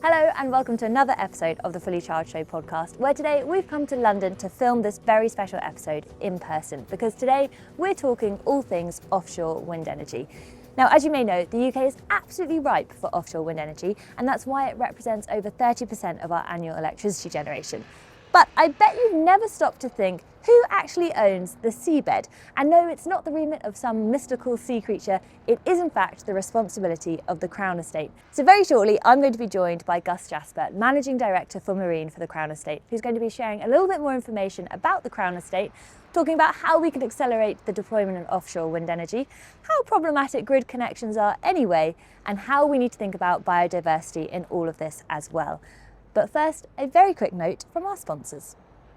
Hello and welcome to another episode of the Fully Charged Show podcast, where today we've come to London to film this very special episode in person, because today we're talking all things offshore wind energy. Now, as you may know, the UK is absolutely ripe for offshore wind energy, and that's why it represents over 30% of our annual electricity generation. But I bet you've never stopped to think, who actually owns the seabed? And no, it's not the remit of some mystical sea creature, it is in fact the responsibility of the Crown Estate. So very shortly, I'm going to be joined by Gus Jaspert, Managing Director for Marine for the Crown Estate, who's going to be sharing a little bit more information about the Crown Estate, talking about how we can accelerate the deployment of offshore wind energy, how problematic grid connections are anyway, and how we need to think about biodiversity in all of this as well. But first, a very quick note from our sponsors.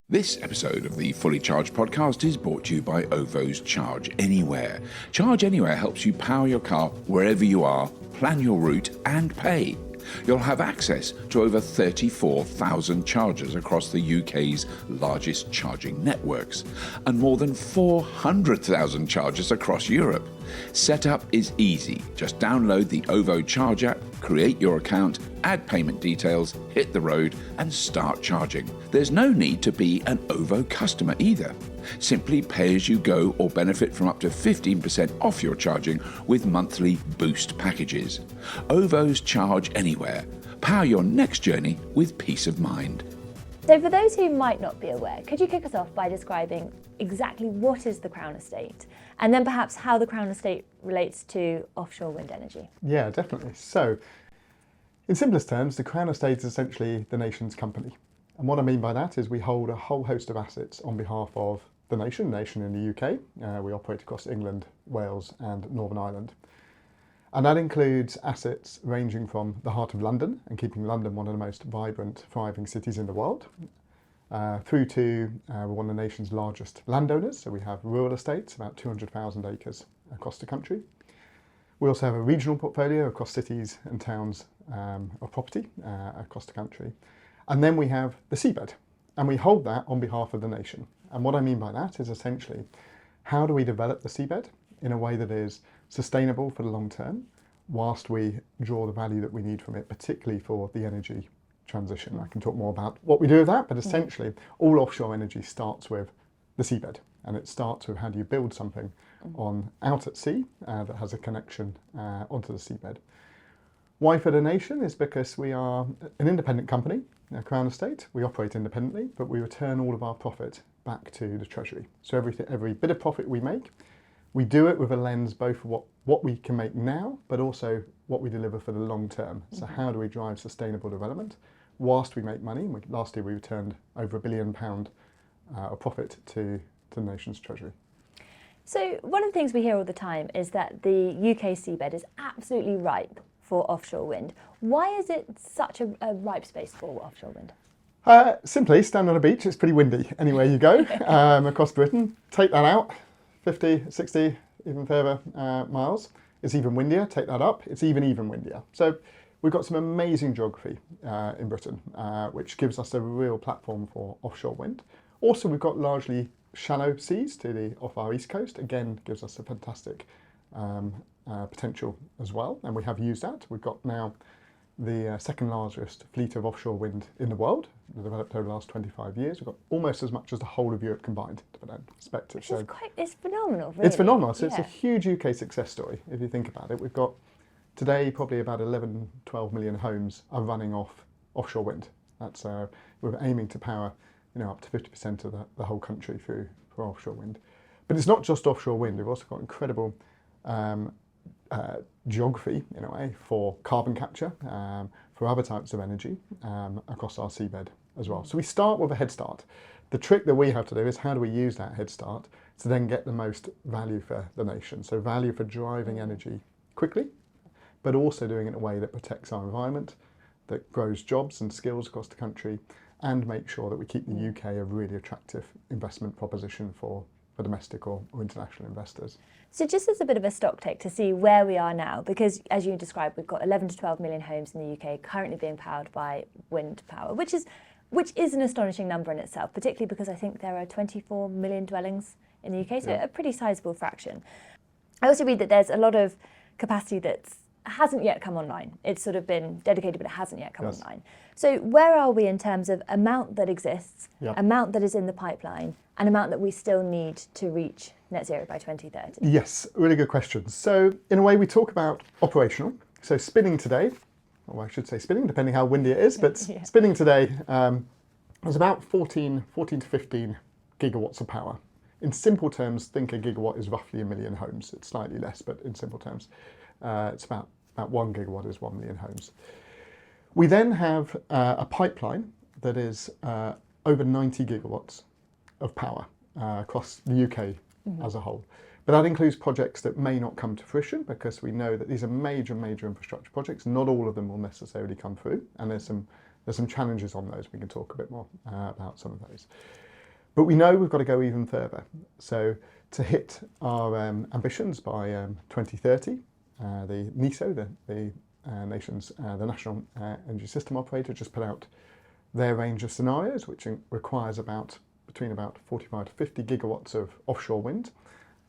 This episode of the Fully Charged podcast is brought to you by OVO's Charge Anywhere. Charge Anywhere helps you power your car wherever you are, plan your route and pay. You'll have access to over 34,000 chargers across the UK's largest charging networks and more than 400,000 chargers across Europe. Setup is easy. Just download the OVO Charge app, create your account, add payment details, hit the road and start charging. There's no need to be an OVO customer either. Simply pay as you go or benefit from up to 15% off your charging with monthly boost packages. OVO's Charge Anywhere. Power your next journey with peace of mind. So for those who might not be aware, could you kick us off by describing exactly what is the Crown Estate, and then perhaps how the Crown Estate relates to offshore wind energy? Yeah, definitely. So, in simplest terms, the Crown Estate is essentially the nation's company. And what I mean by that is we hold a whole host of assets on behalf of the nation in the UK. We operate across England, Wales and Northern Ireland. And that includes assets ranging from the heart of London and keeping London one of the most vibrant, thriving cities in the world, through to we're one of the nation's largest landowners. So we have rural estates, about 200,000 acres across the country. We also have a regional portfolio across cities and towns of property across the country. And then we have the seabed, and we hold that on behalf of the nation. And what I mean by that is essentially, how do we develop the seabed in a way that is sustainable for the long term, whilst we draw the value that we need from it, particularly for the energy transition. I can talk more about what we do with that, but essentially all offshore energy starts with the seabed, and it starts with how do you build something out at sea that has a connection onto the seabed. Why for the nation is because we are an independent company, a Crown Estate. We operate independently, but we return all of our profit back to the Treasury. So every bit of profit we make, we do it with a lens both for what we can make now, but also what we deliver for the long term. So how do we drive sustainable development whilst we make money? Last year we returned over £1 billion of profit to the nation's Treasury. So one of the things we hear all the time is that the UK seabed is absolutely ripe for offshore wind. Why is it such a ripe space for offshore wind? Simply, stand on a beach, it's pretty windy anywhere you go across Britain. Take that out, 50, 60, even further miles. It's even windier, take that up, it's even windier. So we've got some amazing geography in Britain, which gives us a real platform for offshore wind. Also, we've got largely shallow seas off our east coast. Again, gives us a fantastic potential as well, and we have used that. We've got now the second largest fleet of offshore wind in the world, developed over the last 25 years. We've got almost as much as the whole of Europe combined, to put that in perspective. It's phenomenal, really. It's phenomenal. So it's a huge UK success story, if you think about it. We've got today probably about 11, 12 million homes are running off offshore wind. That's we're aiming to power up to 50% of the whole country for offshore wind. But it's not just offshore wind. We've also got incredible geography, in a way, for carbon capture, for other types of energy across our seabed as well. So we start with a head start. The trick that we have to do is how do we use that head start to then get the most value for the nation. So value for driving energy quickly, but also doing it in a way that protects our environment, that grows jobs and skills across the country, and make sure that we keep the UK a really attractive investment proposition for domestic or international investors. So just as a bit of a stock take to see where we are now, because as you described, we've got 11 to 12 million homes in the UK currently being powered by wind power, which is an astonishing number in itself, particularly because I think there are 24 million dwellings in the UK, so a pretty sizable fraction. I also read that there's a lot of capacity that's hasn't yet come online. It's sort of been dedicated, but it hasn't yet come online. So where are we in terms of amount that exists, amount that is in the pipeline, and amount that we still need to reach net zero by 2030? Yes, really good question. So in a way, we talk about operational. So spinning today, or I should say spinning, depending how windy it is, but spinning today is about 14 to 15 gigawatts of power. In simple terms, think a gigawatt is roughly 1 million homes. It's slightly less, but in simple terms, it's about 1 gigawatt is 1 million homes. We then have a pipeline that is over 90 gigawatts of power across the UK as a whole. But that includes projects that may not come to fruition, because we know that these are major infrastructure projects. Not all of them will necessarily come through, and there's some challenges on those. We can talk a bit more about some of those. But we know we've got to go even further. So to hit our ambitions by 2030, the NESO, the nation's the National Energy System Operator, just put out their range of scenarios, which requires between about 45 to 50 gigawatts of offshore wind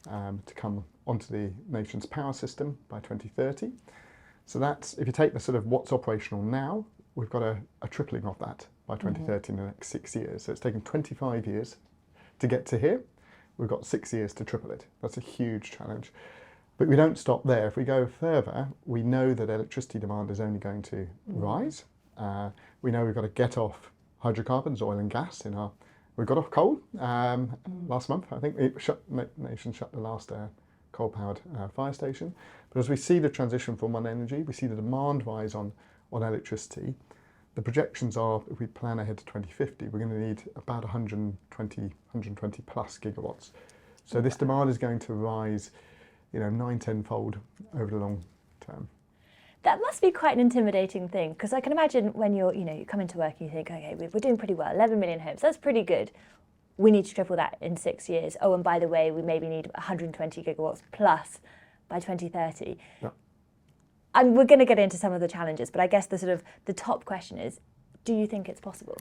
to come onto the nation's power system by 2030. So that's, if you take the sort of what's operational now, we've got a tripling of that by 2030 in the next 6 years. So it's taken 25 years to get to here. We've got 6 years to triple it. That's a huge challenge. But we don't stop there. If we go further, we know that electricity demand is only going to rise. We know we've got to get off hydrocarbons, oil and gas we got off coal last month. I think the nation shut the last coal-powered fire station. But as we see the transition from one energy, we see the demand rise on electricity. The projections are, if we plan ahead to 2050, we're going to need about 120 plus gigawatts. So this demand is going to rise, 9-10-fold over the long term. That must be quite an intimidating thing, because I can imagine when you come into work and you think, okay, we're doing pretty well, 11 million homes, that's pretty good. We need to triple that in 6 years. Oh, and by the way, we maybe need 120 gigawatts plus by 2030. Yeah. And we're going to get into some of the challenges, but I guess the top question is, do you think it's possible?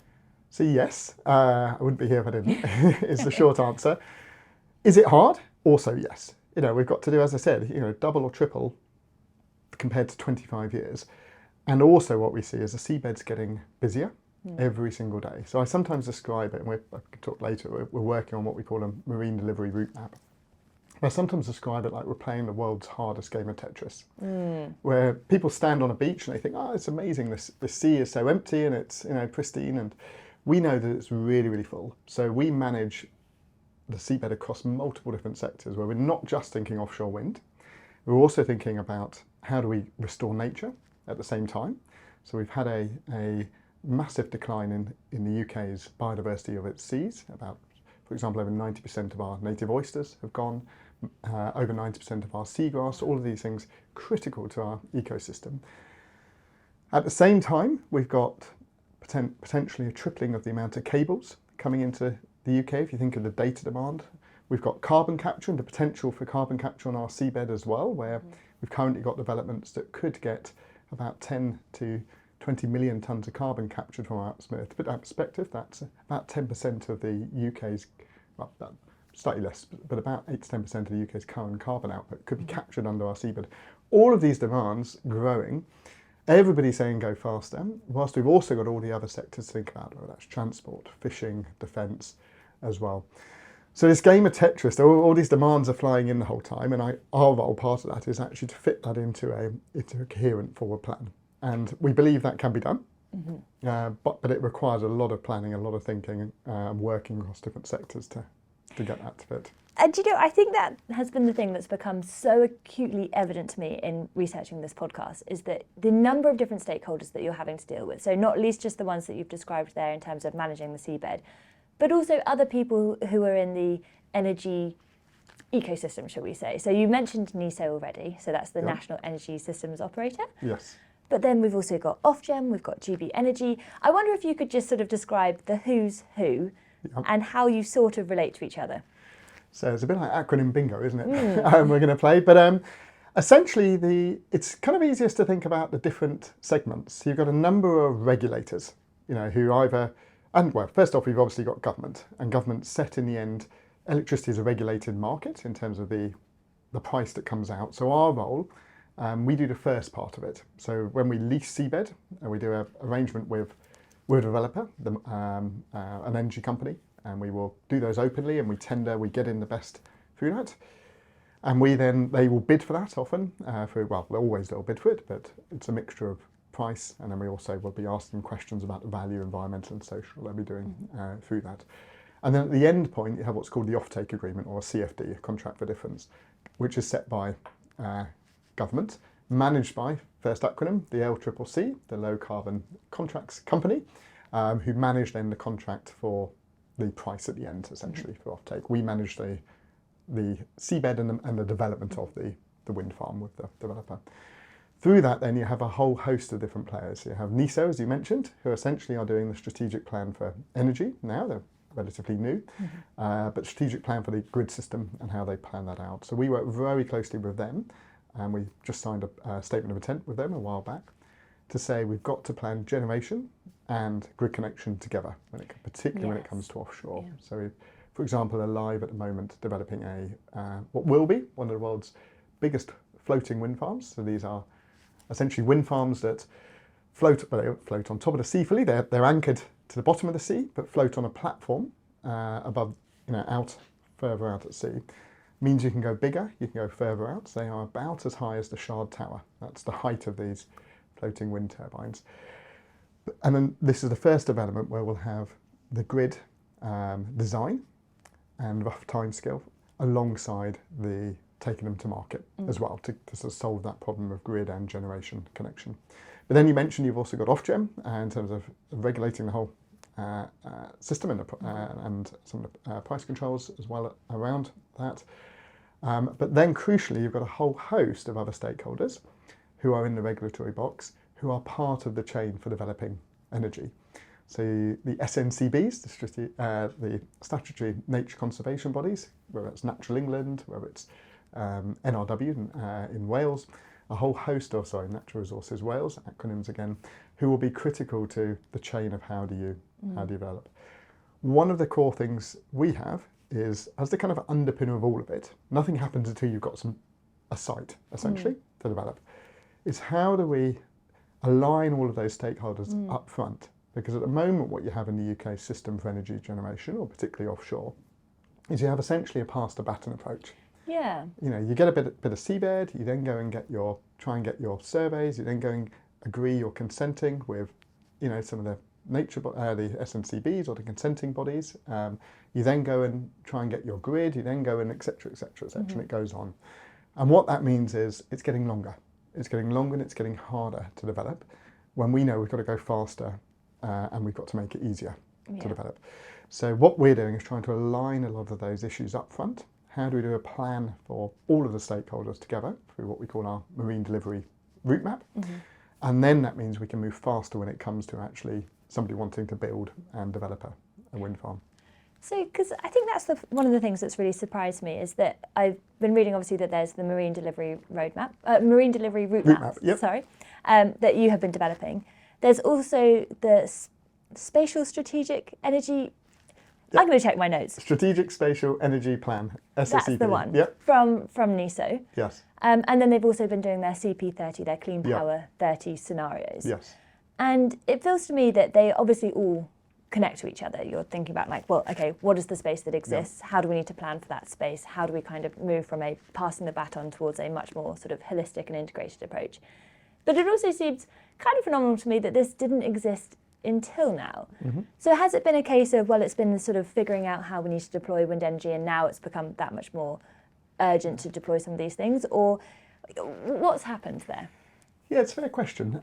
So yes, I wouldn't be here if I didn't, is the short answer. Is it hard? Also yes. We've got to do, as I said, double or triple compared to 25 years. And also what we see is the seabed's getting busier every single day. So I sometimes describe it, and I can talk later, we're working on what we call a Marine Delivery Routemap. I sometimes describe it like we're playing the world's hardest game of Tetris, where people stand on a beach and they think, oh, it's amazing, the sea is so empty and it's pristine, and we know that it's really full. So we manage the seabed across multiple different sectors, where we're not just thinking offshore wind, we're also thinking about how do we restore nature at the same time. So we've had a massive decline in the UK's biodiversity of its seas. For example, over 90% of our native oysters have gone, over 90% of our seagrass, all of these things critical to our ecosystem. At the same time, we've got potentially a tripling of the amount of cables coming into the UK. If you think of the data demand, we've got carbon capture and the potential for carbon capture on our seabed as well, where we've currently got developments that could get about 10 to 20 million tonnes of carbon captured from our Earth. To put that in perspective, that's about 10% of the UK's, well, slightly less, but about 8 to 10% of the UK's current carbon output could be captured under our seabed. All of these demands growing. Everybody's saying go faster, whilst we've also got all the other sectors to think about, whether that's transport, fishing, defence as well. So this game of Tetris, all these demands are flying in the whole time, and our role, part of that, is actually to fit that into a coherent forward plan. And we believe that can be done, but it requires a lot of planning, a lot of thinking, and working across different sectors to get that to fit. And I think that has been the thing that's become so acutely evident to me in researching this podcast, is that the number of different stakeholders that you're having to deal with, so not least just the ones that you've described there in terms of managing the seabed, but also other people who are in the energy ecosystem, shall we say. So you mentioned NESO already, so that's the National Energy Systems Operator. Yes. But then we've also got Ofgem, we've got GB Energy. I wonder if you could just sort of describe the who's who and how you sort of relate to each other. So it's a bit like acronym bingo, isn't it? We're going to play. But essentially, it's kind of easiest to think about the different segments. You've got a number of regulators, who either... And well, first off, we've obviously got government, and government set in the end, electricity is a regulated market in terms of the price that comes out. So our role We do the first part of it. So when we lease Seabed, we do an arrangement with a developer, an energy company, and we will do those openly, and we tender, we get in the best through that. And they will bid for that often, they'll bid for it, but it's a mixture of price, and then we also will be asking questions about the value, environmental and social, they'll be doing through that. And then at the end point, you have what's called the offtake agreement, or a CFD, a contract for difference, which is set by government, managed by, first acronym, the LCCC, the Low Carbon Contracts Company, who manage then the contract for the price at the end, essentially, for offtake. We manage the seabed and the development of the wind farm with the developer. Through that, then you have a whole host of different players. You have NESO, as you mentioned, who essentially are doing the strategic plan for energy now. They're relatively new, but strategic plan for the grid system and how they plan that out. So we work very closely with them, and we just signed a statement of intent with them a while back to say we've got to plan generation and grid connection together, particularly when it comes to offshore. Yeah. So we, for example, are live at the moment developing what will be one of the world's biggest floating wind farms. So these are essentially wind farms that float on top of the sea fully. They're anchored to the bottom of the sea, but float on a platform above, further out at sea. Means you can go bigger, you can go further out. So they are about as high as the Shard Tower. That's the height of these floating wind turbines. And then this is the first development where we'll have the grid design and rough timescale alongside taking them to market as well to sort of solve that problem of grid and generation connection. But then you mentioned you've also got Ofgem in terms of regulating the whole system and some of the price controls as well around that. But then crucially, you've got a whole host of other stakeholders who are in the regulatory box who are part of the chain for developing energy. So the SNCBs, the statutory nature conservation bodies, whether it's Natural England, whether it's NRW in Wales, a whole host of, Natural Resources Wales, acronyms again, who will be critical to the chain of how do you develop. One of the core things we have is, as the kind of underpinner of all of it, nothing happens until you've got a site, essentially, to develop, is how do we align all of those stakeholders up front? Because at the moment what you have in the UK system for energy generation, or particularly offshore, is you have essentially a pass the baton approach. Yeah. You get a bit of seabed, you then go and try and get your surveys, you then go and agree you're consenting with, some of the the SNCBs or the consenting bodies. You then go and try and get your grid, you then go and et cetera, and it goes on. And what that means is it's getting longer. It's getting longer and it's getting harder to develop when we know we've got to go faster and we've got to make it easier to develop. So what we're doing is trying to align a lot of those issues up front. How do we do a plan for all of the stakeholders together through what we call our Marine Delivery Routemap? And then that means we can move faster when it comes to actually somebody wanting to build and develop a wind farm. So, because I think that's one of the things that's really surprised me is that I've been reading, obviously, that there's the Marine Delivery Routemap, that you have been developing. There's also the Spatial Strategic Energy. Yep. I'm going to check my notes. Strategic Spatial Energy Plan, SSEP. That's the one. Yep. From NESO. Yes. And then they've also been doing their CP30, their Clean Power 30 scenarios. Yes. And it feels to me that they obviously all connect to each other. You're thinking about what is the space that exists? Yeah. How do we need to plan for that space? How do we kind of move from a passing the baton towards a much more sort of holistic and integrated approach? But it also seems kind of phenomenal to me that this didn't exist until now. So has it been a case of, it's been sort of figuring out how we need to deploy wind energy and now it's become that much more urgent to deploy some of these things, or what's happened there? Yeah, it's a fair question.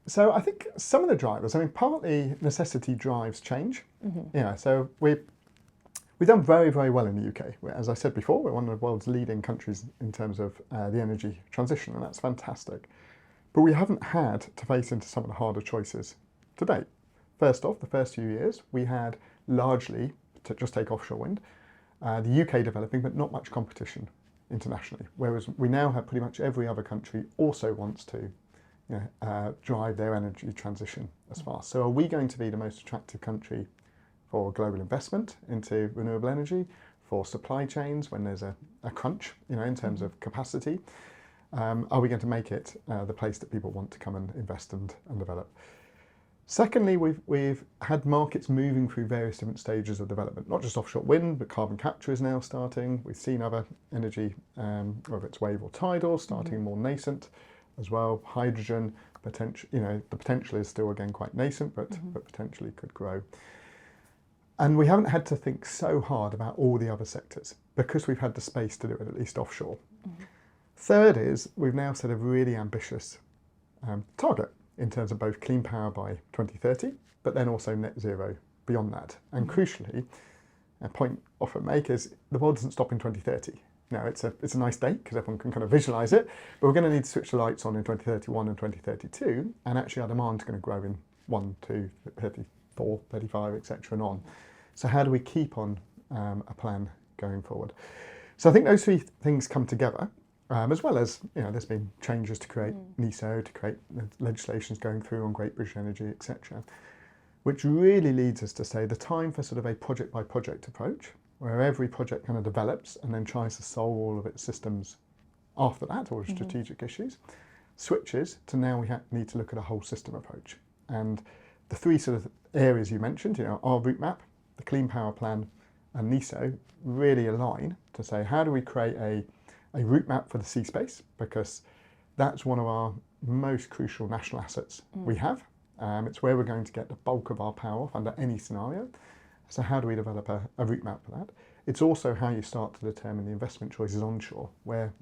So I think some of the drivers, partly necessity drives change. So we've done very, very well in the UK. As I said before, we're one of the world's leading countries in terms of the energy transition, and that's fantastic. But we haven't had to face into some of the harder choices to date. First off, the first few years, we had largely, to just take offshore wind, the UK developing, but not much competition internationally. Whereas we now have pretty much every other country also wants to drive their energy transition as fast. So are we going to be the most attractive country for global investment into renewable energy, for supply chains when there's a crunch, in terms of capacity? Are we going to make it the place that people want to come and invest and develop? Secondly, we've had markets moving through various different stages of development, not just offshore wind, but carbon capture is now starting. We've seen other energy, whether it's wave or tidal, starting more nascent as well. Hydrogen, potential, the potential is still again quite nascent, but potentially could grow. And we haven't had to think so hard about all the other sectors because we've had the space to do it, at least offshore. Third is we've now set a really ambitious target in terms of both clean power by 2030, but then also net zero beyond that. And crucially, a point I often make is the world doesn't stop in 2030. Now, it's a nice date because everyone can kind of visualise it, but we're going to need to switch the lights on in 2031 and 2032, and actually our demand is going to grow in 1, 2, 34, 35, etc. and on. So how do we keep on a plan going forward? So I think those three things come together. As well as, there's been changes to create NESO, to create legislations going through on Great British Energy, etc., which really leads us to say the time for sort of a project by project approach, where every project kind of develops and then tries to solve all of its systems after that, all the strategic issues, switches to now we need to look at a whole system approach. And the three sort of areas you mentioned, our route map, the Clean Power Plan and NESO really align to say how do we create a route map for the sea space, because that's one of our most crucial national assets we have. It's where we're going to get the bulk of our power off under any scenario. So how do we develop a route map for that? It's also how you start to determine the investment choices onshore. Where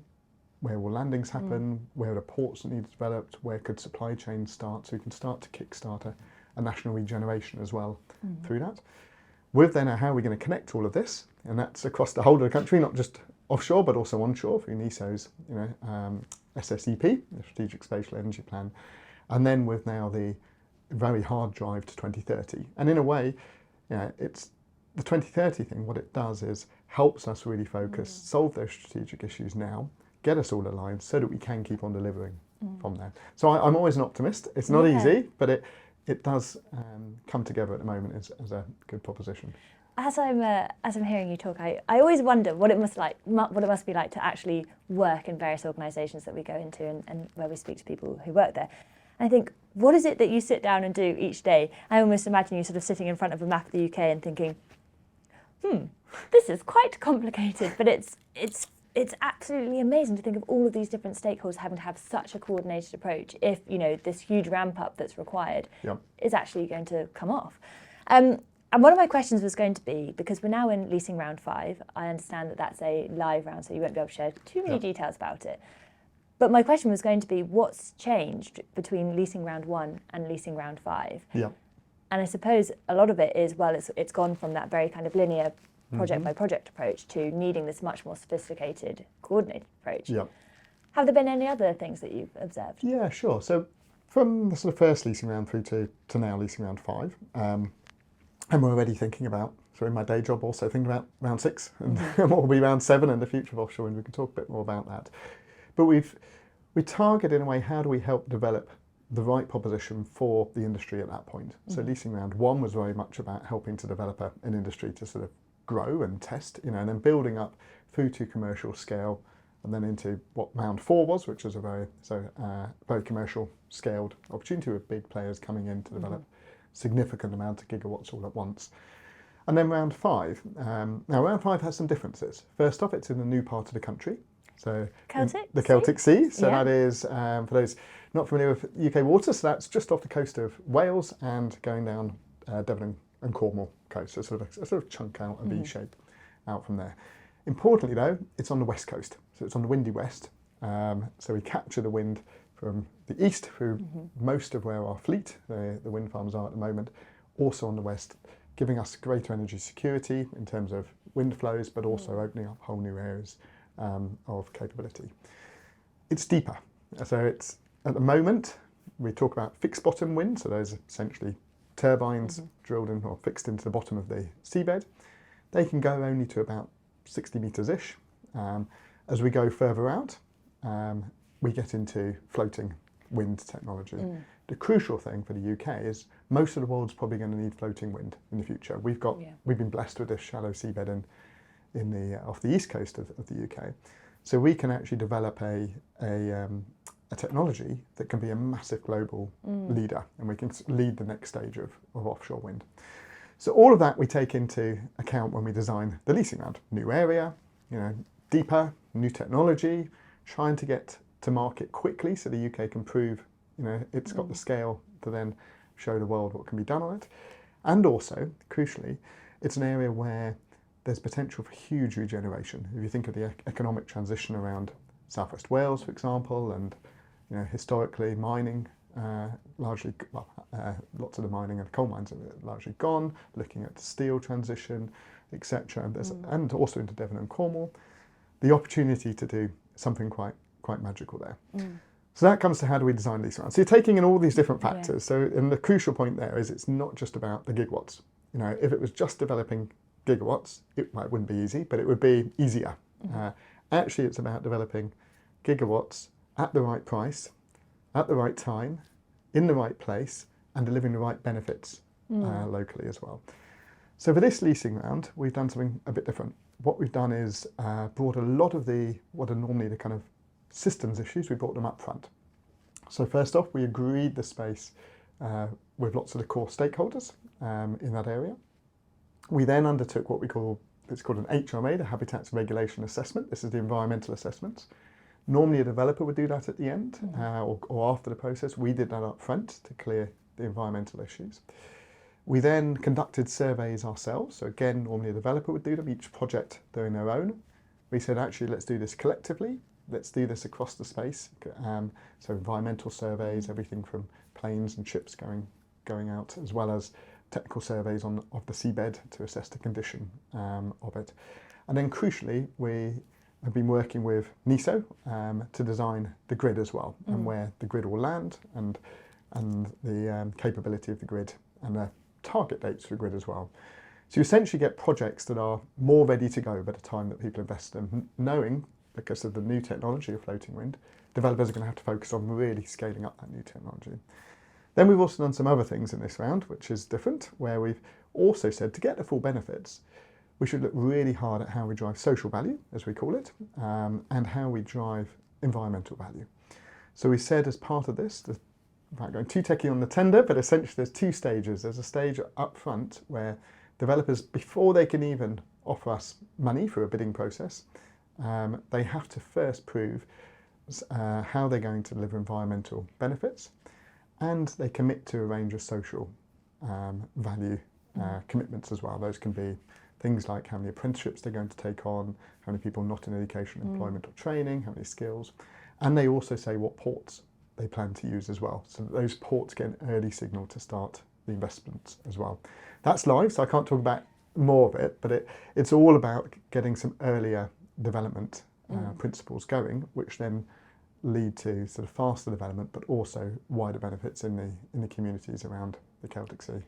will landings happen? Where are the ports that need to be developed? Where could supply chains start? So you can start to kickstart a national regeneration as well through that. With then how are we going to connect all of this? And that's across the whole of the country, not just offshore, but also onshore through NESO's, SSEP, the Strategic Spatial Energy Plan, and then with now the very hard drive to 2030. And in a way, it's the 2030 thing. What it does is helps us really focus, solve those strategic issues now, get us all aligned, so that we can keep on delivering from there. So I'm always an optimist. It's not easy, but it does come together at the moment as a good proposition. As I'm hearing you talk, I always wonder what it must be like to actually work in various organisations that we go into and where we speak to people who work there. And I think, what is it that you sit down and do each day? I almost imagine you sort of sitting in front of a map of the UK and thinking, this is quite complicated, but it's absolutely amazing to think of all of these different stakeholders having to have such a coordinated approach if, this huge ramp up that's required is actually going to come off. And one of my questions was going to be, because we're now in leasing round 5, I understand that that's a live round, so you won't be able to share too many details about it. But my question was going to be, what's changed between leasing round 1 and leasing round 5? And I suppose a lot of it is, it's gone from that very kind of linear project by project approach to needing this much more sophisticated, coordinated approach. Have there been any other things that you've observed? Yeah, sure. So from the sort of first leasing round through to now leasing round 5, and we're already thinking about, so in my day job also thinking about round 6 and what will be round 7 and the future of offshore, and we can talk a bit more about that. But we target in a way, how do we help develop the right proposition for the industry at that point? So leasing round 1 was very much about helping to develop an industry to sort of grow and test, and then building up through to commercial scale, and then into what round 4 was, which was a very commercial scaled opportunity with big players coming in to develop significant amount of gigawatts all at once. And then round 5. Now round 5 has some differences. First off, it's in a new part of the country. So the Celtic Sea. So that is, for those not familiar with UK waters, so that's just off the coast of Wales and going down Devon and Cornwall coast. So sort of chunk out a V shape out from there. Importantly though, it's on the west coast. So it's on the windy west. So we capture the wind from the east through most of where our fleet, the wind farms are at the moment, also on the west, giving us greater energy security in terms of wind flows, but also opening up whole new areas of capability. It's deeper. So it's, at the moment, we talk about fixed bottom wind, so those are essentially turbines drilled in or fixed into the bottom of the seabed. They can go only to about 60 metres-ish. As we go further out, we get into floating wind technology. The crucial thing for the UK is most of the world's probably going to need floating wind in the future. We've been blessed with this shallow seabed off the east coast of the UK. So we can actually develop a technology that can be a massive global leader, and we can lead the next stage of offshore wind. So all of that we take into account when we design the leasing round. New area, deeper, new technology, trying to get to market quickly so the UK can prove, it's got the scale to then show the world what can be done on it. And also, crucially, it's an area where there's potential for huge regeneration. If you think of the economic transition around South West Wales, for example, and historically mining, lots of the mining and coal mines are largely gone, looking at the steel transition, etc. And also into Devon and Cornwall, the opportunity to do something quite magical there. So that comes to how do we design these rounds. So you're taking in all these different factors. So and the crucial point there is it's not just about the gigawatts. If it was just developing gigawatts, it wouldn't be easy, but it would be easier. Actually, it's about developing gigawatts at the right price, at the right time, in the right place, and delivering the right benefits locally as well. So for this leasing round, we've done something a bit different. What we've done is brought a lot of what are normally the kind of systems issues, we brought them up front. So first off, we agreed the space with lots of the core stakeholders in that area. We then undertook it's called an HRA, the Habitats Regulation Assessment. This is the environmental assessments. Normally a developer would do that at the end or after the process. We did that up front to clear the environmental issues. We then conducted surveys ourselves. So again, normally a developer would do them, each project doing their own. We said, actually, let's do this collectively. Let's do this across the space. So environmental surveys, everything from planes and ships going out, as well as technical surveys of the seabed to assess the condition of it. And then crucially, we have been working with NESO to design the grid as well, and where the grid will land, and the capability of the grid, and the target dates for the grid as well. So you essentially get projects that are more ready to go by the time that people invest in them, knowing, because of the new technology of floating wind, developers are going to have to focus on really scaling up that new technology. Then we've also done some other things in this round, which is different, where we've also said to get the full benefits, we should look really hard at how we drive social value, as we call it, and how we drive environmental value. So we said as part of this, without going too techie on the tender, but essentially there's two stages. There's a stage up front where developers, before they can even offer us money for a bidding process, they have to first prove how they're going to deliver environmental benefits, and they commit to a range of social value commitments as well. Those can be things like how many apprenticeships they're going to take on, how many people not in education, employment or training, how many skills. And they also say what ports they plan to use as well. So that those ports get an early signal to start the investments as well. That's live, so I can't talk about more of it, but it's all about getting some earlier development principles going, which then lead to sort of faster development, but also wider benefits in the communities around the Celtic Sea.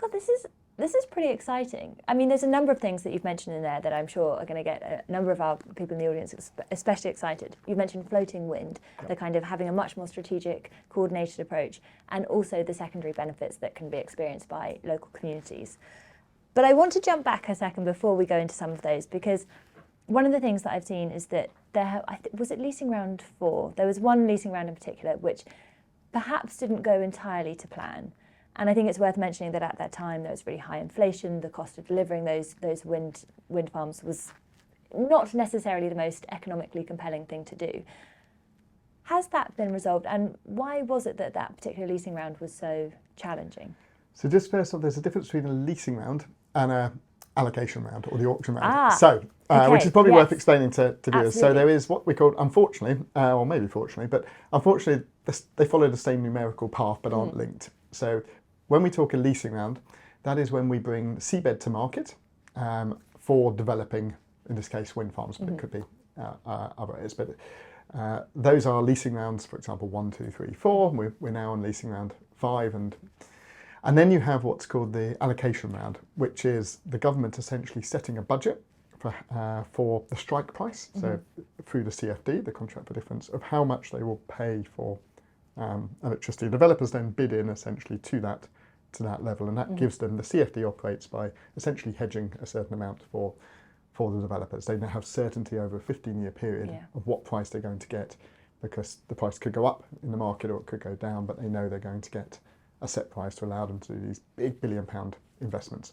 God, this is pretty exciting. I mean, there's a number of things that you've mentioned in there that I'm sure are going to get a number of our people in the audience especially excited. You've mentioned floating wind, the kind of having a much more strategic, coordinated approach, and also the secondary benefits that can be experienced by local communities. But I want to jump back a second before we go into some of those, because one of the things that I've seen is that was it leasing round 4? There was one leasing round in particular which perhaps didn't go entirely to plan. And I think it's worth mentioning that at that time there was really high inflation. The cost of delivering those wind farms was not necessarily the most economically compelling thing to do. Has that been resolved, and why was it that particular leasing round was so challenging? So just first off, there's a difference between a leasing round and a allocation round, or the auction round. Which is probably worth explaining to viewers. Absolutely. So there is what we call, unfortunately, or maybe fortunately, but unfortunately they follow the same numerical path but aren't linked. So when we talk a leasing round, that is when we bring the seabed to market for developing, in this case, wind farms, but it could be other areas. But those are leasing rounds, for example, 1, 2, 3, 4. We're now on leasing round 5. And then you have what's called the allocation round, which is the government essentially setting a budget for the strike price, so through the CFD, the contract for difference, of how much they will pay for electricity. Developers then bid in essentially to that level, and that gives them, the CFD operates by essentially hedging a certain amount for for the developers. They now have certainty over a 15-year period of what price they're going to get, because the price could go up in the market or it could go down, but they know they're going to get a set price to allow them to do these big billion-pound investments.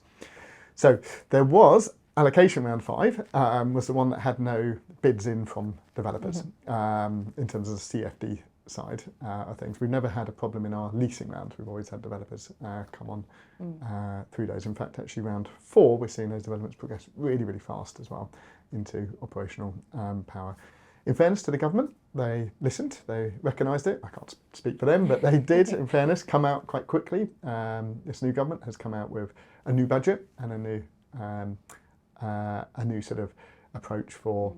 So there was allocation round 5, was the one that had no bids in from developers in terms of the CFD side of things. We've never had a problem in our leasing round. We've always had developers come on through those. In fact, actually round 4, we're seeing those developments progress really, really fast as well into operational power. In fairness to the government, they listened, they recognised it. I can't speak for them, but they did, in fairness, come out quite quickly. This new government has come out with a new budget and a new sort of approach for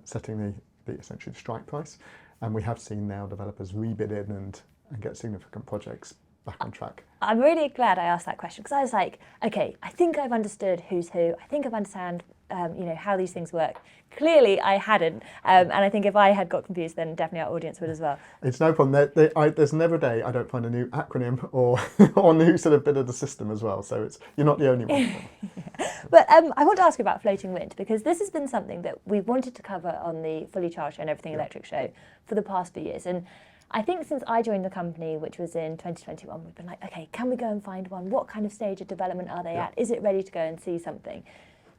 setting the essentially the strike price. And we have seen now developers rebid in and get significant projects back on track. I'm really glad I asked that question, because I was like, okay, I think I've understood who's who. I think I've understand, how these things work. Clearly, I hadn't, and I think if I had got confused, then definitely our audience would as well. It's no problem. There's never a day I don't find a new acronym or new sort of bit of the system as well. So you're not the only one. But I want to ask you about floating wind, because this has been something that we've wanted to cover on the Fully Charged and Everything Electric show for the past few years. And I think since I joined the company, which was in 2021, we've been like, okay, can we go and find one? What kind of stage of development are they at? Is it ready to go and see something?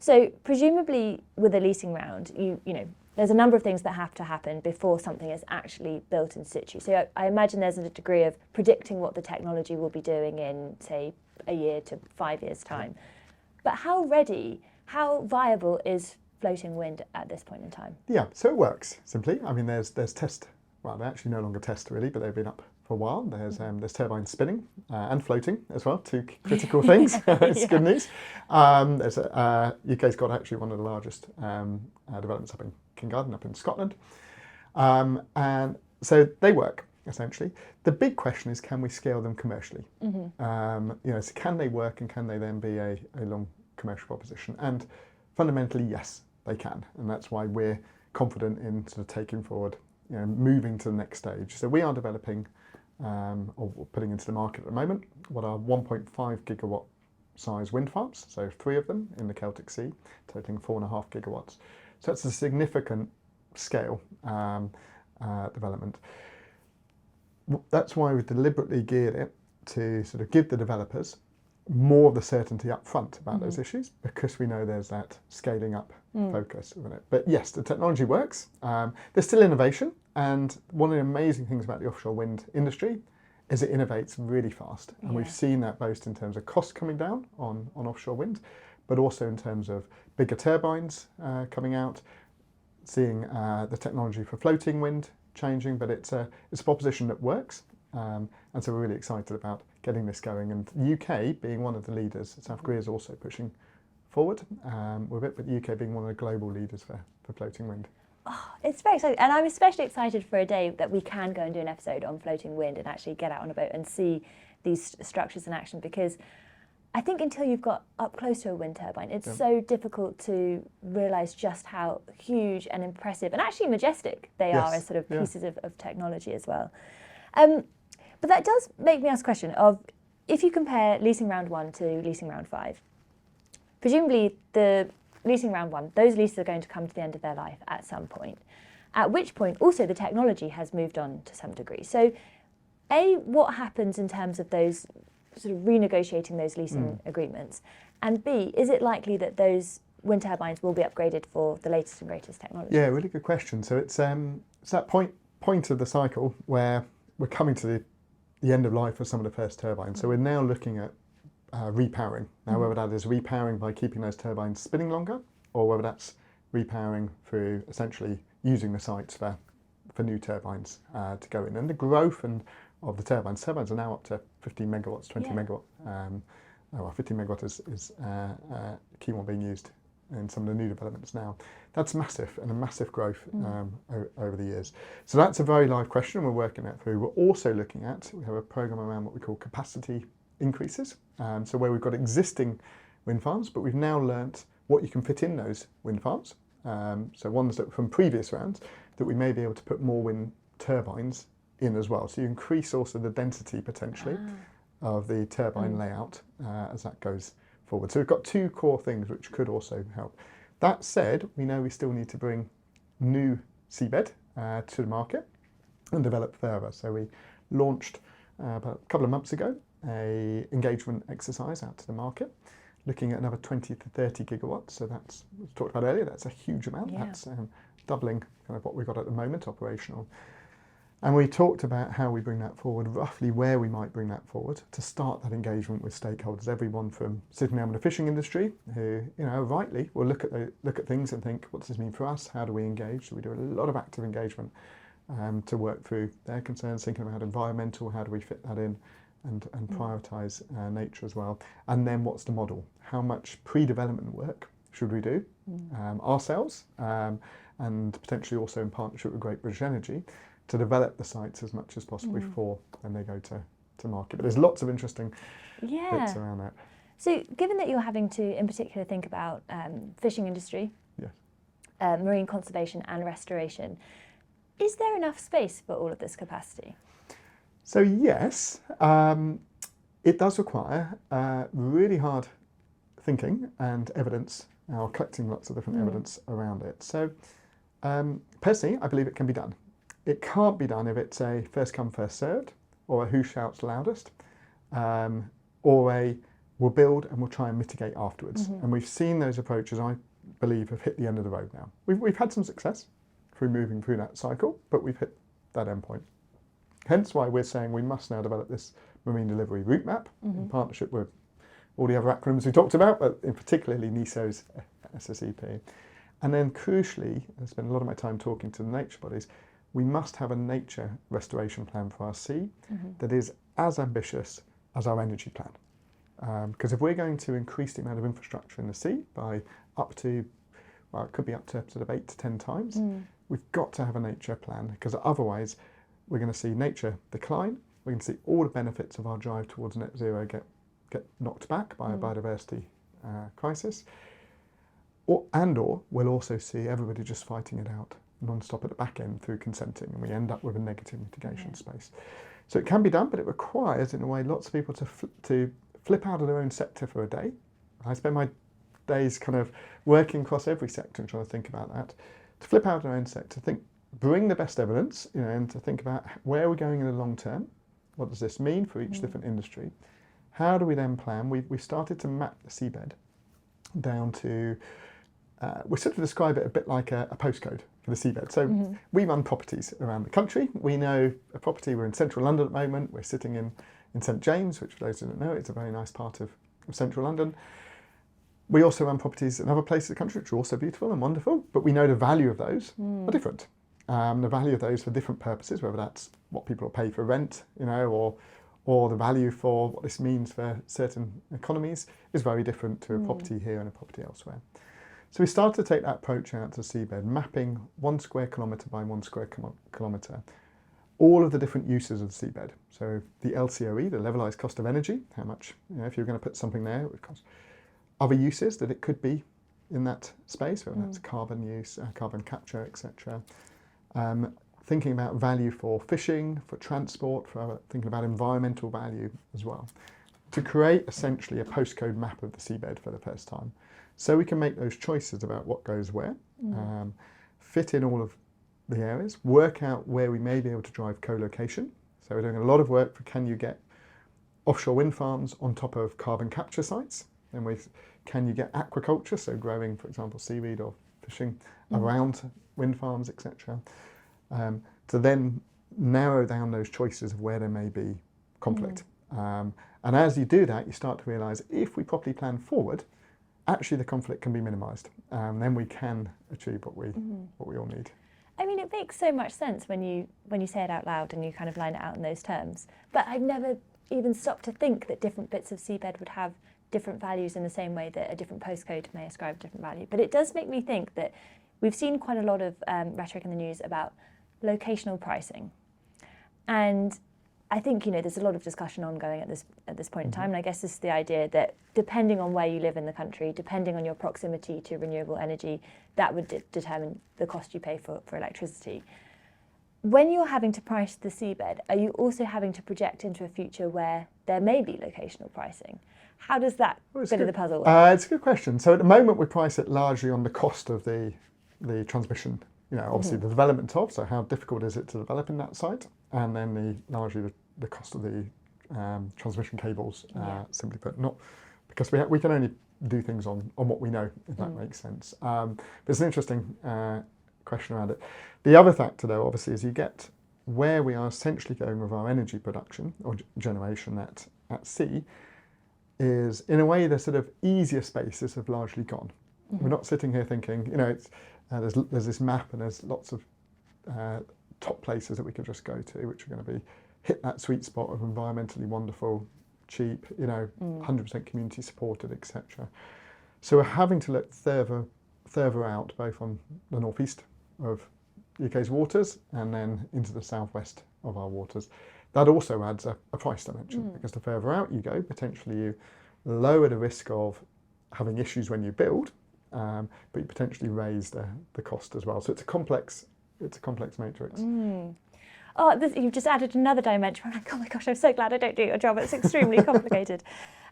So presumably with a leasing round, you know, there's a number of things that have to happen before something is actually built in situ. So I imagine there's a degree of predicting what the technology will be doing in, say, a year to 5 years' time. But how viable is floating wind at this point in time? Yeah, so it works, simply. I mean, there's test, well, they actually no longer test really, but they've been up for a while. There's turbines spinning and floating as well, 2 critical things. It's good news. UK's got actually one of the largest developments up in Kingarden, up in Scotland. And so they work, essentially. The big question is, can we scale them commercially? So can they work, and can they then be a long commercial proposition? And fundamentally, yes, they can. And that's why we're confident in sort of taking forward, moving to the next stage. So we are developing or putting into the market at the moment what are 1.5 gigawatt size wind farms, so 3 of them in the Celtic Sea, totaling 4.5 gigawatts. So that's a significant scale development. That's why we deliberately geared it to sort of give the developers more of the certainty up front about those issues, because we know there's that scaling up focus on it. But yes, the technology works. There's still innovation, and one of the amazing things about the offshore wind industry is it innovates really fast. And we've seen that both in terms of cost coming down on offshore wind, but also in terms of bigger turbines coming out, seeing the technology for floating wind changing, but it's a proposition that works. And so we're really excited about getting this going, and the UK being one of the leaders. South Korea is also pushing forward with it, but the UK being one of the global leaders for floating wind. Oh, it's very exciting, and I'm especially excited for a day that we can go and do an episode on floating wind and actually get out on a boat and see these structures in action, because I think until you've got up close to a wind turbine, it's so difficult to realise just how huge and impressive and actually majestic they are as sort of pieces of technology as well. But that does make me ask a question of, if you compare leasing round 1 to leasing round 5, presumably the leasing round 1, those leases are going to come to the end of their life at some point, at which point also the technology has moved on to some degree. So A, what happens in terms of those sort of renegotiating those leasing agreements, and B, is it likely that those wind turbines will be upgraded for the latest and greatest technology? Yeah, really good question. So it's that point of the cycle where we're coming to the end of life for some of the first turbines. So we're now looking at repowering. Now, whether that is repowering by keeping those turbines spinning longer, or whether that's repowering through essentially using the sites for new turbines to go in. And the growth of the turbines are now up to 15 megawatts, 20 megawatt. 15 megawatt is a key one being used in some of the new developments now. That's massive, and a massive growth over the years. So that's a very live question. We're working that through. We're also looking at, we have a programme around what we call capacity increases. So where we've got existing wind farms, but we've now learnt what you can fit in those wind farms. So ones that from previous rounds, that we may be able to put more wind turbines in as well. So you increase also the density potentially of the turbine layout as that goes forward. So we've got 2 core things which could also help. That said, we know we still need to bring new seabed to the market and develop further. So we launched about a couple of months ago a engagement exercise out to the market, looking at another 20 to 30 gigawatts. So that's, as we talked about earlier, that's a huge amount. Yeah. That's doubling kind of what we've got at the moment operational. And we talked about how we bring that forward, roughly where we might bring that forward to start that engagement with stakeholders, everyone from sitting down with the fishing industry, who, you know, rightly will look at things and think, what does this mean for us? How do we engage? So we do a lot of active engagement to work through their concerns, thinking about environmental, how do we fit that in, and prioritise nature as well. And then what's the model? How much pre-development work should we do ourselves, and potentially also in partnership with Great British Energy, to develop the sites as much as possible before then they go to market. But there's lots of interesting bits around that. So given that you're having to, in particular, think about fishing industry, Yes. Marine conservation and restoration, is there enough space for all of this capacity? So yes, it does require really hard thinking and evidence, or collecting lots of different evidence around it. So personally, I believe it can be done. It can't be done if it's a first come, first served, or a who shouts loudest, or a we'll build and we'll try and mitigate afterwards. And we've seen those approaches, I believe, have hit the end of the road now. We've had some success through moving through that cycle, but we've hit that end point. Hence why we're saying we must now develop this Marine Delivery Routemap in partnership with all the other acronyms we talked about, but in particularly NESO's SSEP. And then crucially, I spend a lot of my time talking to the nature bodies, we must have a nature restoration plan for our sea that is as ambitious as our energy plan. Because if we're going to increase the amount of infrastructure in the sea by up to, well, it could be up to sort of 8 to 10 times, we've got to have a nature plan, because otherwise we're going to see nature decline. We're going to see all the benefits of our drive towards net zero get knocked back by a biodiversity crisis. Or we'll also see everybody just fighting it out non-stop at the back end through consenting, and we end up with a negative mitigation space. So it can be done, but it requires, in a way, lots of people to flip out of their own sector for a day. I spend my days kind of working across every sector and trying to think about that. To flip out of their own sector, bring the best evidence, you know, and to think about where we're going in the long term. What does this mean for each different industry? How do we then plan? We've started to map the seabed down to, we sort of describe it a bit like a postcode for the seabed. So we run properties around the country. We know a property, we're in central London at the moment. We're sitting in St James, which for those who don't know, it's a very nice part of central London. We also run properties in other places of the country, which are also beautiful and wonderful, but we know the value of those are different. The value of those for different purposes, whether that's what people will pay for rent, you know, or the value for what this means for certain economies, is very different to a property here and a property elsewhere. So we started to take that approach out to seabed, mapping 1 square kilometre by 1 square kilometre, all of the different uses of the seabed. So the LCOE, the levelised cost of energy, how much, you know, if you're going to put something there, it would cost. Other uses that it could be in that space, whether that's carbon use, carbon capture, etc. Thinking about value for fishing, for transport, for thinking about environmental value as well, to create essentially a postcode map of the seabed for the first time. So we can make those choices about what goes where, fit in all of the areas, work out where we may be able to drive co-location. So we're doing a lot of work for, can you get offshore wind farms on top of carbon capture sites? And can you get aquaculture, so growing, for example, seaweed or fishing around wind farms, etc. To then narrow down those choices of where there may be conflict. And as you do that, you start to realise if we properly plan forward, actually the conflict can be minimised. Then we can achieve what we all need. I mean, it makes so much sense when you say it out loud and you kind of line it out in those terms. But I've never even stopped to think that different bits of seabed would have different values in the same way that a different postcode may ascribe a different value. But it does make me think that we've seen quite a lot of rhetoric in the news about locational pricing. And I think, you know, there's a lot of discussion ongoing at this point in time, and I guess this is the idea that depending on where you live in the country, depending on your proximity to renewable energy, that would determine the cost you pay for electricity. When you're having to price the seabed, are you also having to project into a future where there may be locational pricing? How does that bit of the puzzle work? It's a good question. So at the moment we price it largely on the cost of the transmission. Obviously the development of, so how difficult is it to develop in that site, and then largely the cost of the transmission cables, simply put. Not because we can only do things on what we know, if that makes sense. But it's an interesting question around it. The other factor though, obviously, is you get where we are essentially going with our energy production or generation at sea is, in a way, the sort of easier spaces have largely gone. We're not sitting here thinking, it's there's this map and there's lots of top places that we could just go to, which are going to hit that sweet spot of environmentally wonderful, cheap, 100% community supported, etc. So we're having to look further out, both on the northeast of the UK's waters and then into the southwest of our waters. That also adds a price dimension, because the further out you go, potentially you lower the risk of having issues when you build, but you potentially raise the cost as well. So it's a complex matrix. Oh, you've just added another dimension. I'm like, oh my gosh, I'm so glad I don't do your job. It's extremely complicated.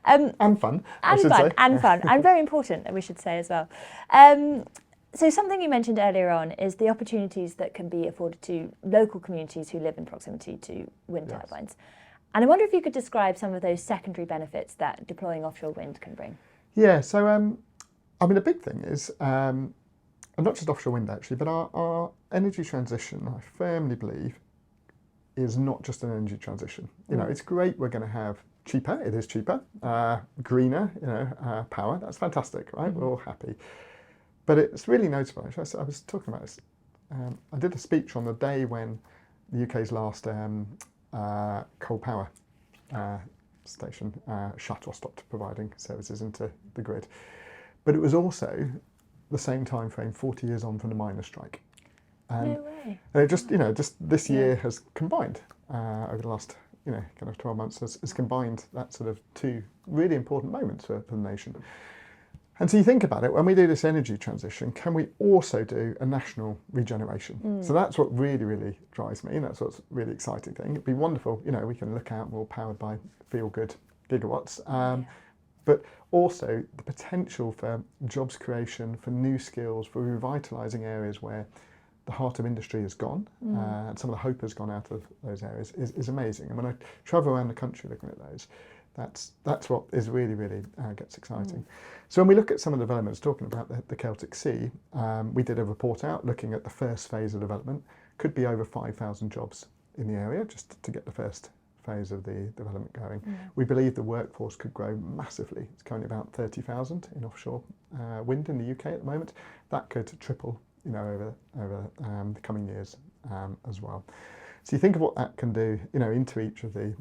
And fun, and fun, and very important, we should say as well. So something you mentioned earlier on is the opportunities that can be afforded to local communities who live in proximity to wind turbines. And I wonder if you could describe some of those secondary benefits that deploying offshore wind can bring. Yeah, so the big thing is, and not just offshore wind actually, but our energy transition, I firmly believe, is not just an energy transition. It's great we're going to have cheaper, it is cheaper, greener, power. That's fantastic, right? We're all happy. But it's really noticeable. I was talking about this. I did a speech on the day when the UK's last coal power station shut or stopped providing services into the grid. But it was also the same time frame 40 years on from the miners' strike. No way. And it just this year has combined over the last kind of 12 months has combined that sort of two really important moments for the nation. And so you think about it, when we do this energy transition, can we also do a national regeneration? So that's what really, really drives me, and that's what's a really exciting thing. It'd be wonderful, we can look out, we're all powered by feel-good gigawatts, but also the potential for jobs creation, for new skills, for revitalising areas where the heart of industry has gone, and some of the hope has gone out of those areas is amazing. And when I travel around the country looking at those, that's what is really, really gets exciting. So when we look at some of the developments, talking about the Celtic Sea, we did a report out looking at the first phase of development. Could be over 5,000 jobs in the area just to get the first phase of the development going. We believe the workforce could grow massively. It's currently about 30,000 in offshore wind in the UK at the moment. That could triple, over the coming years as well. So you think of what that can do, into each of the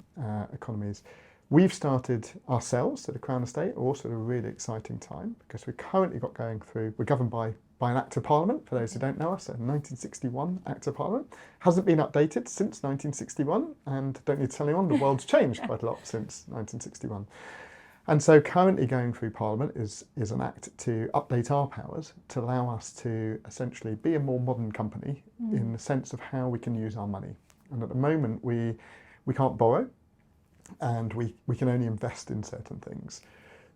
economies. We've started ourselves at the Crown Estate, also at a really exciting time, because we're currently we're governed by an Act of Parliament, for those who don't know us, a 1961 Act of Parliament. Hasn't been updated since 1961, and don't need to tell anyone, the world's changed quite a lot since 1961. And so currently going through Parliament is an act to update our powers to allow us to essentially be a more modern company in the sense of how we can use our money. And at the moment we can't borrow, and we can only invest in certain things.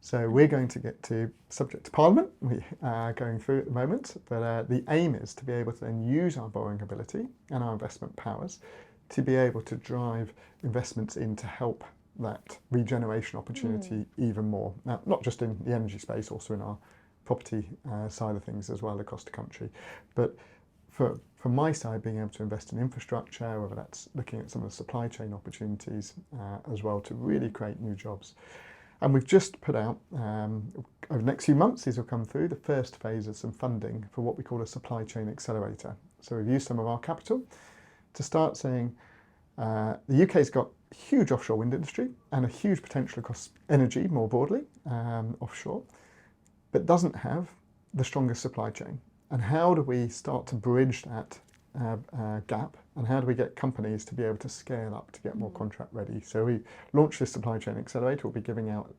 So we're going to get to, subject to Parliament, we are going through at the moment, but the aim is to be able to then use our borrowing ability and our investment powers to be able to drive investments in to help that regeneration opportunity even more. Now, not just in the energy space, also in our property side of things as well across the country. But from my side, being able to invest in infrastructure, whether that's looking at some of the supply chain opportunities as well to really create new jobs. And we've just put out, over the next few months, these will come through, the first phase of some funding for what we call a supply chain accelerator. So we've used some of our capital to start saying the UK's got a huge offshore wind industry and a huge potential across energy more broadly, offshore, but doesn't have the strongest supply chain. And how do we start to bridge that gap, and how do we get companies to be able to scale up to get more contract ready? So we launched this supply chain accelerator. We'll be giving out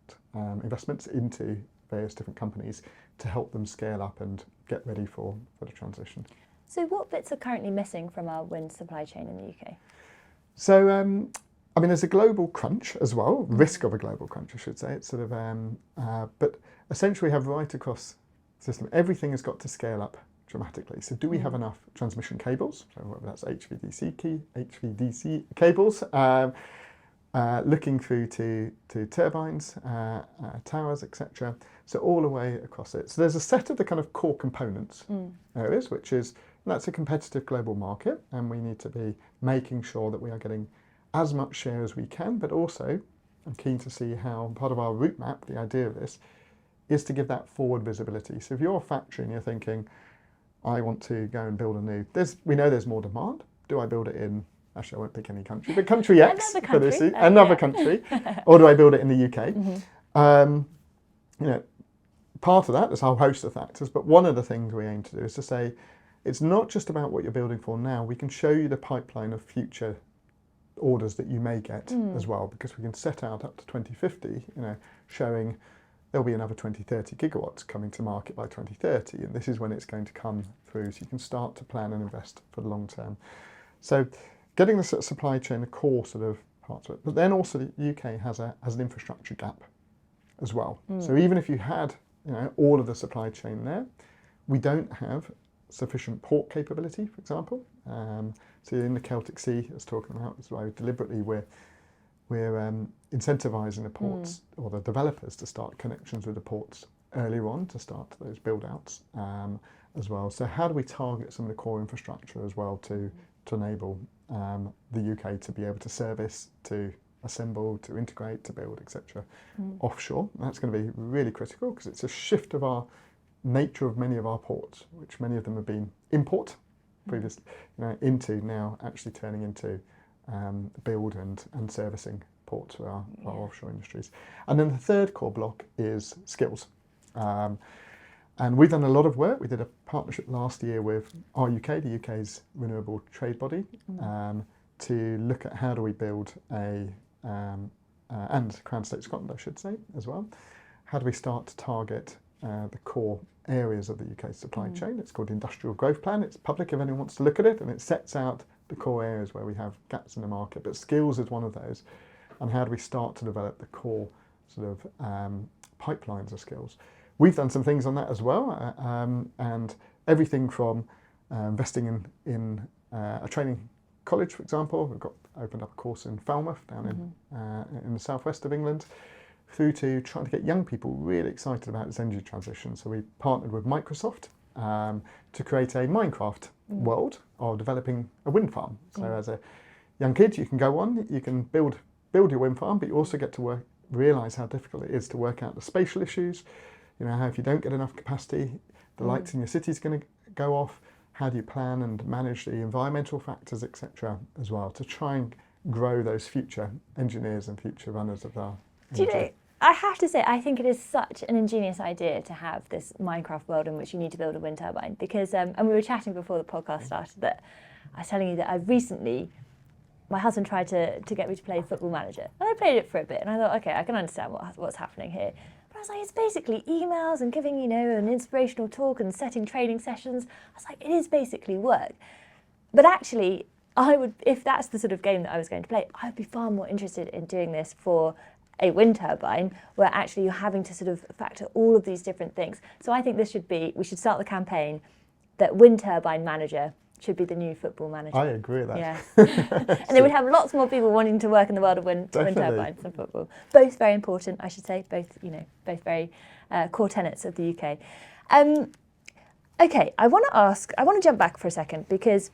investments into various different companies to help them scale up and get ready for the transition. So what bits are currently missing from our wind supply chain in the UK? So, I mean, there's a global crunch as well, risk of a global crunch, I should say. It's sort of, but essentially we have right across the system, everything has got to scale up dramatically. So do we have enough transmission cables, so whether that's HVDC cables, looking through to turbines, towers, etc. So all the way across it. So there's a set of the kind of core components areas, which is, that's a competitive global market, and we need to be making sure that we are getting as much share as we can, but also I'm keen to see how part of our route map, the idea of this, is to give that forward visibility. So if you're a factory and you're thinking, I want to go and build a new, we know there's more demand. Do I build it in, actually I won't pick any country, but country X, another country, or do I build it in the UK? You know, part of that, there's a whole host of factors, but one of the things we aim to do is to say, it's not just about what you're building for now, we can show you the pipeline of future orders that you may get as well, because we can set out up to 2050, you know, showing there'll be another 20-30 gigawatts coming to market by 2030, and this is when it's going to come through, so you can start to plan and invest for the long term. So getting the supply chain, the core sort of parts of it, but then also the UK has an infrastructure gap as well. So even if you had, you know, all of the supply chain there, we don't have sufficient port capability, for example. So in the Celtic Sea, I was talking about, as well, deliberately we're incentivising the ports or the developers to start connections with the ports earlier on to start those build-outs as well. So how do we target some of the core infrastructure as well to enable the UK to be able to service, to assemble, to integrate, to build, etc. offshore? And that's going to be really critical because it's a shift of our nature of many of our ports, which many of them have been import previously, you know, into now actually turning into build and servicing ports for our offshore industries. And then the third core block is skills. And we've done a lot of work. We did a partnership last year with RUK, the UK's renewable trade body, to look at how do we build and Crown Estate Scotland, I should say, as well. How do we start to target the core areas of the UK supply chain? It's called the Industrial Growth Plan. It's public if anyone wants to look at it, and it sets out the core areas where we have gaps in the market, but skills is one of those. And how do we start to develop the core sort of pipelines of skills? We've done some things on that as well, and everything from investing in a training college, for example. We've opened up a course in Falmouth down in the southwest of England, through to trying to get young people really excited about this energy transition. So we partnered with Microsoft to create a Minecraft world of developing a wind farm. So as a young kid, you can go on, you can build your wind farm, but you also get to realise how difficult it is to work out the spatial issues. You know, how if you don't get enough capacity, the lights in your city is going to go off. How do you plan and manage the environmental factors, etc., as well, to try and grow those future engineers and future runners of our energy. Do you know, I have to say, I think it is such an ingenious idea to have this Minecraft world in which you need to build a wind turbine, because, and we were chatting before the podcast started, that I was telling you that I recently, my husband tried to get me to play Football Manager, and I played it for a bit, and I thought, okay, I can understand what's happening here. But I was like, it's basically emails and giving, you know, an inspirational talk and setting training sessions. I was like, it is basically work. But actually, I would, if that's the sort of game that I was going to play, I would be far more interested in doing this for a wind turbine, where actually you're having to sort of factor all of these different things. So I think we should start the campaign that wind turbine manager should be the new football manager. I agree with that. Yeah. And then we'd have lots more people wanting to work in the world of wind turbines than football. Both very important, I should say. Both very core tenets of the UK. Okay, I want to jump back for a second, because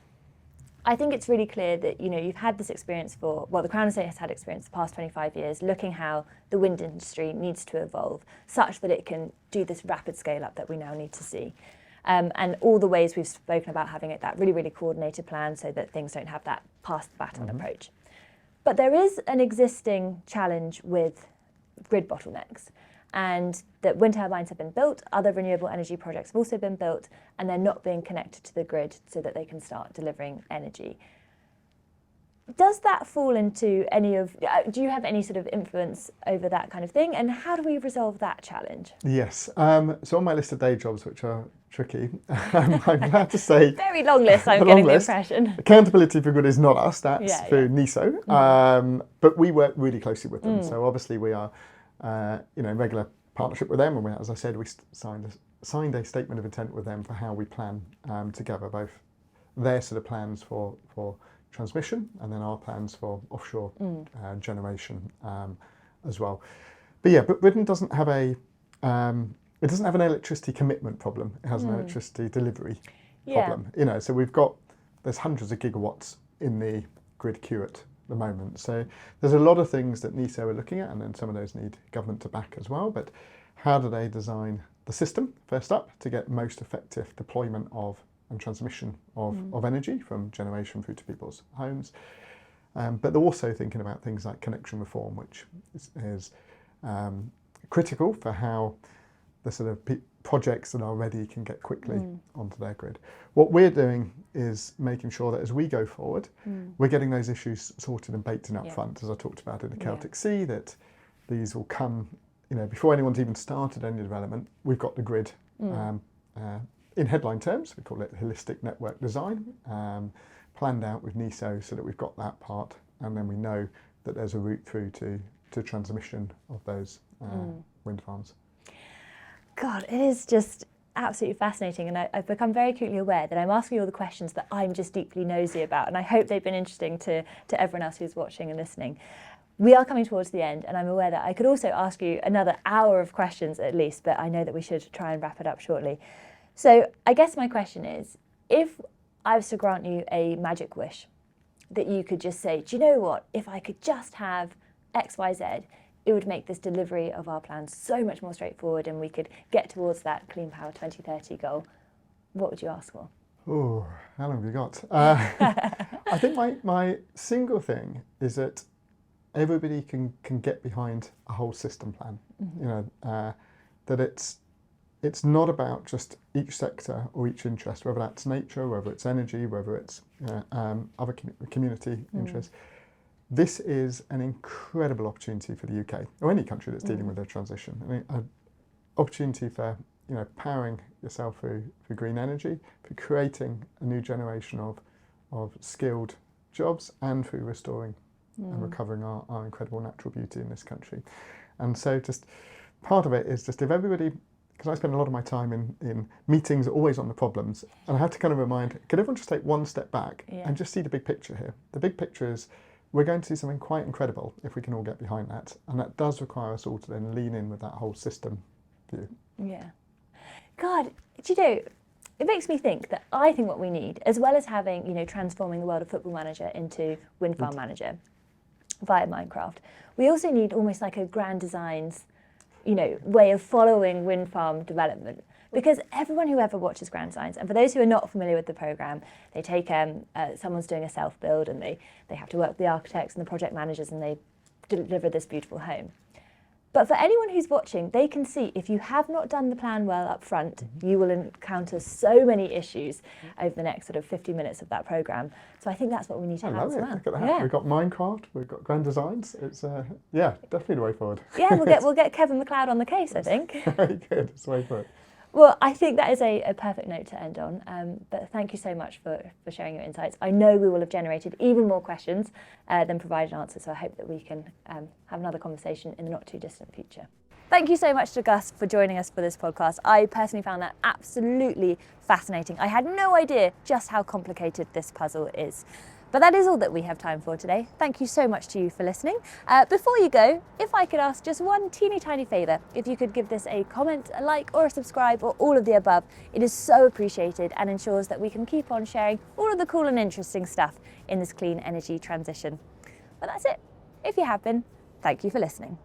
I think it's really clear that, you know, you've had this experience the Crown Estate has had experience the past 25 years looking how the wind industry needs to evolve such that it can do this rapid scale up that we now need to see. And all the ways we've spoken about having that really, really coordinated plan so that things don't have that pass the baton approach. But there is an existing challenge with grid bottlenecks, and that wind turbines have been built, other renewable energy projects have also been built, and they're not being connected to the grid so that they can start delivering energy. Does that fall into do you have any sort of influence over that kind of thing, and how do we resolve that challenge? Yes, so on my list of day jobs, which are tricky. I'm glad to say. Very long list, I'm getting the impression. Accountability for Good is not us, that's through NESO. But we work really closely with them. So obviously we are in regular partnership with them. And as I said, we signed a statement of intent with them for how we plan together, both their sort of plans for transmission and then our plans for offshore generation as well. But Britain doesn't have it doesn't have an electricity commitment problem. It has an electricity delivery problem. So there's hundreds of gigawatts in the grid queue at the moment. So there's a lot of things that NESO are looking at, and then some of those need government to back as well. But how do they design the system first up to get most effective deployment and transmission of energy from generation through to people's homes? But they're also thinking about things like connection reform, which is critical for how the sort of projects that are ready can get quickly onto their grid. What we're doing is making sure that as we go forward, we're getting those issues sorted and baked in up front, as I talked about in the Celtic Sea, that these will come, before anyone's even started any development, we've got the grid in headline terms, we call it holistic network design, planned out with NESO so that we've got that part, and then we know that there's a route through to transmission of those wind farms. God, it is just absolutely fascinating, and I've become very acutely aware that I'm asking all the questions that I'm just deeply nosy about, and I hope they've been interesting to everyone else who's watching and listening. We are coming towards the end, and I'm aware that I could also ask you another hour of questions at least, but I know that we should try and wrap it up shortly. So I guess my question is, if I was to grant you a magic wish that you could just say, do you know what, if I could just have X, Y, Z, it would make this delivery of our plans so much more straightforward and we could get towards that Clean Power 2030 goal, what would you ask for? Oh, how long have you got? I think my single thing is that everybody can get behind a whole system plan. That it's not about just each sector or each interest, whether that's nature, whether it's energy, whether it's other community interests. This is an incredible opportunity for the UK or any country that's dealing with a transition. I mean, an opportunity for powering yourself through green energy, for creating a new generation of skilled jobs, and through restoring and recovering our incredible natural beauty in this country. And so just part of it is just if everybody, because I spend a lot of my time in meetings always on the problems, and I have to kind of remind, can everyone just take one step back and just see the big picture here? The big picture is we're going to see something quite incredible if we can all get behind that, and that does require us all to then lean in with that whole system view. Yeah. God, do you know, it makes me think that I think what we need, as well as having, transforming the world of Football Manager into Wind Farm Manager via Minecraft, we also need almost like a grand designs, way of following wind farm development. Because everyone who ever watches Grand Designs, and for those who are not familiar with the programme, they take, someone's doing a self-build and they have to work with the architects and the project managers and they deliver this beautiful home. But for anyone who's watching, they can see if you have not done the plan well up front, you will encounter so many issues over the next sort of 50 minutes of that programme. So I think that's what we need to have as well. Look at that. Yeah. We've got Minecraft, we've got Grand Designs. It's, definitely the way forward. Yeah, we'll get Kevin McLeod on the case, I think. Very good. It's the way forward. Well, I think that is a perfect note to end on, but thank you so much for sharing your insights. I know we will have generated even more questions than provided answers, so I hope that we can have another conversation in the not too distant future. Thank you so much to Gus for joining us for this podcast. I personally found that absolutely fascinating. I had no idea just how complicated this puzzle is. But that is all that we have time for today. Thank you so much to you for listening. Before you go, if I could ask just one teeny tiny favour, if you could give this a comment, a like or a subscribe or all of the above, it is so appreciated and ensures that we can keep on sharing all of the cool and interesting stuff in this clean energy transition. But that's it. If you have been, thank you for listening.